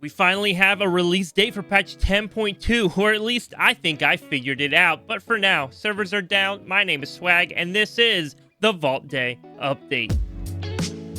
We finally have a release date for patch 10.2, or at least I think I figured it out. But for now, servers are down. My name is Swag, and this is the Vault Day Update.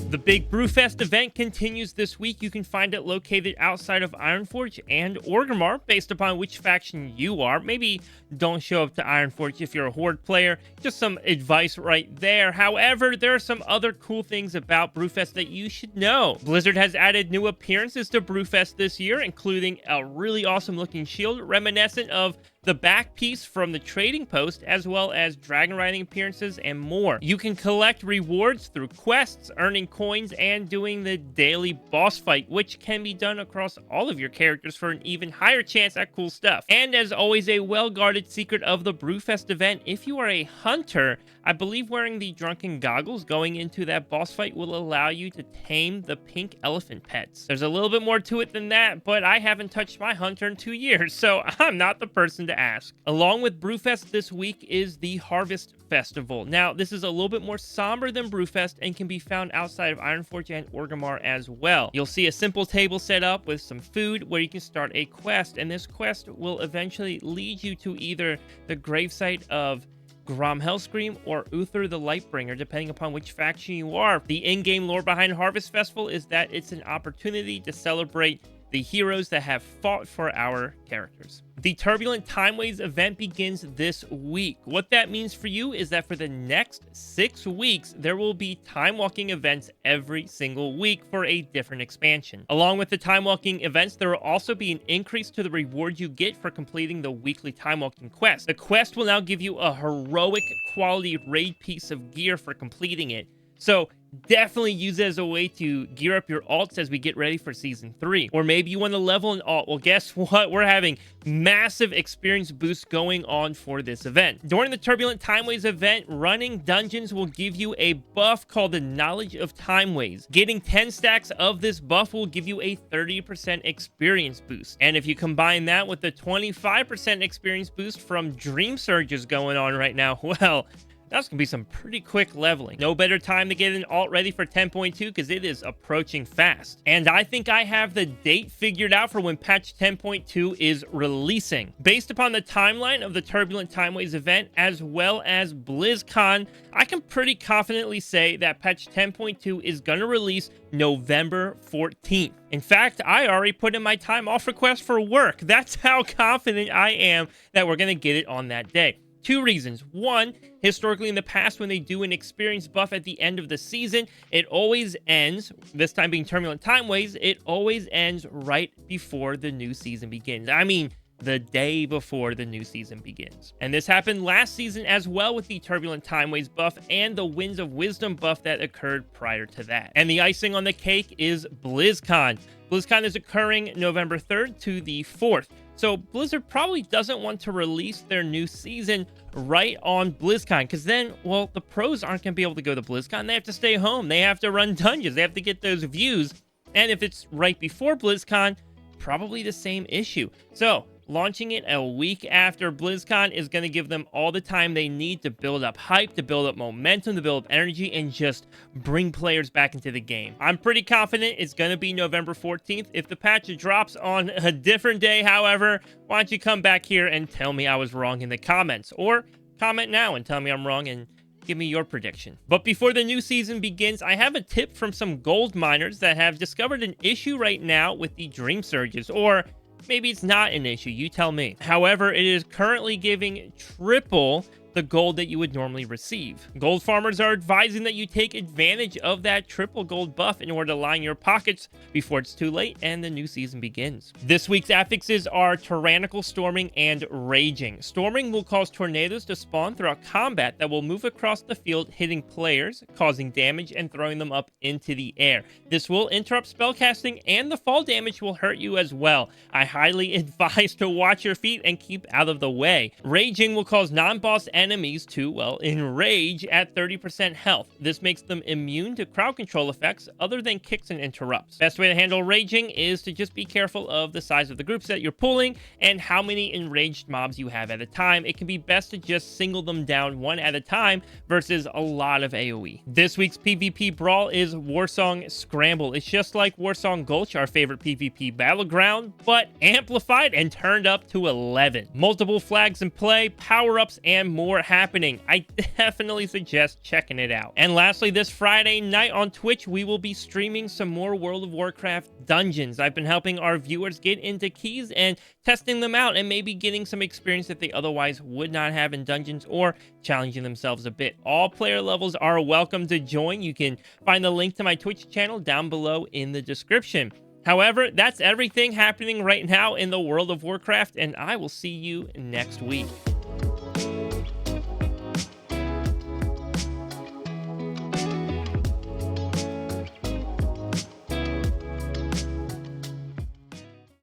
The big Brewfest event continues this week. You can find it located outside of Ironforge and Orgrimmar, based upon which faction you are. Maybe don't show up to Ironforge if you're a Horde player. Just some advice right there. However, there are some other cool things about Brewfest that you should know. Blizzard has added new appearances to Brewfest this year, including a really awesome looking shield reminiscent of the back piece from the trading post, as well as dragon riding appearances and more. You can collect rewards through quests, earning coins, and doing the daily boss fight, which can be done across all of your characters for an even higher chance at cool stuff. And as always, a well-guarded secret of the Brewfest event, if you are a hunter, I believe wearing the drunken goggles going into that boss fight will allow you to tame the pink elephant pets. There's a little bit more to it than that, but I haven't touched my hunter in 2 years, so I'm not the person to ask. Along with Brewfest this week is the Harvest Festival. Now, this is a little bit more somber than Brewfest and can be found outside of Ironforge and Orgrimmar as well. You'll see a simple table set up with some food where you can start a quest, and this quest will eventually lead you to either the gravesite of Grom Hellscream or Uther the Lightbringer, depending upon which faction you are. The in-game lore behind Harvest Festival is that it's an opportunity to celebrate the heroes that have fought for our characters. The Turbulent Timeways event begins this week. What that means for you is that for the next 6 weeks, there will be time walking events every single week for a different expansion. Along with the time walking events, there will also be an increase to the reward you get for completing the weekly time walking quest. The quest will now give you a heroic quality raid piece of gear for completing it. So definitely use it as a way to gear up your alts as we get ready for Season 3. Or maybe you want to level an alt. Well, guess what? We're having massive experience boosts going on for this event. During the Turbulent Timeways event, running dungeons will give you a buff called the Knowledge of Timeways. Getting 10 stacks of this buff will give you a 30% experience boost. And if you combine that with the 25% experience boost from Dream Surges going on right now, well, that's going to be some pretty quick leveling. No better time to get an alt ready for 10.2 because it is approaching fast. And I think I have the date figured out for when patch 10.2 is releasing. Based upon the timeline of the Turbulent Timeways event, as well as BlizzCon, I can pretty confidently say that patch 10.2 is going to release November 14th. In fact, I already put in my time off request for work. That's how confident I am that we're going to get it on that day. 2 reasons. 1, historically in the past, when they do an experience buff at the end of the season, it always ends, this time being Turbulent Timeways, it always ends right before the new season begins. I mean, the day before the new season begins. And this happened last season as well with the Turbulent Timeways buff and the Winds of Wisdom buff that occurred prior to that. And the icing on the cake is BlizzCon. BlizzCon is occurring November 3rd to the 4th. So Blizzard probably doesn't want to release their new season right on BlizzCon, because then, well, the pros aren't going to be able to go to BlizzCon. They have to stay home. They have to run dungeons. They have to get those views. And if it's right before BlizzCon, probably the same issue. So launching it a week after BlizzCon is going to give them all the time they need to build up hype, to build up momentum, to build up energy, and just bring players back into the game. I'm pretty confident it's going to be November 14th. If the patch drops on a different day, however, why don't you come back here and tell me I was wrong in the comments, or comment now and tell me I'm wrong and give me your prediction. But before the new season begins, I have a tip from some gold miners that have discovered an issue right now with the Dream Surges, or maybe it's not an issue, you tell me. However, it is currently giving triple the gold that you would normally receive. Gold farmers are advising that you take advantage of that triple gold buff in order to line your pockets before it's too late and the new season begins. This week's affixes are Tyrannical Storming and Raging. Storming will cause tornadoes to spawn throughout combat that will move across the field, hitting players, causing damage and throwing them up into the air. This will interrupt spellcasting, and the fall damage will hurt you as well. I highly advise to watch your feet and keep out of the way. Raging will cause non-boss enemies to, well, enrage at 30% health. This makes them immune to crowd control effects other than kicks and interrupts. Best way to handle raging is to just be careful of the size of the groups that you're pulling and how many enraged mobs you have at a time. It can be best to just single them down one at a time versus a lot of AoE. This week's PvP Brawl is Warsong Scramble. It's just like Warsong Gulch, our favorite PvP battleground, but amplified and turned up to 11. Multiple flags in play, power-ups, and more happening. I definitely suggest checking it out. And lastly, this Friday night on Twitch, we will be streaming some more World of Warcraft dungeons. I've been helping our viewers get into keys and testing them out and maybe getting some experience that they otherwise would not have in dungeons or challenging themselves a bit. All player levels are welcome to join. You can find the link to my Twitch channel down below in the description. However, that's everything happening right now in the World of Warcraft, and I will see you next week.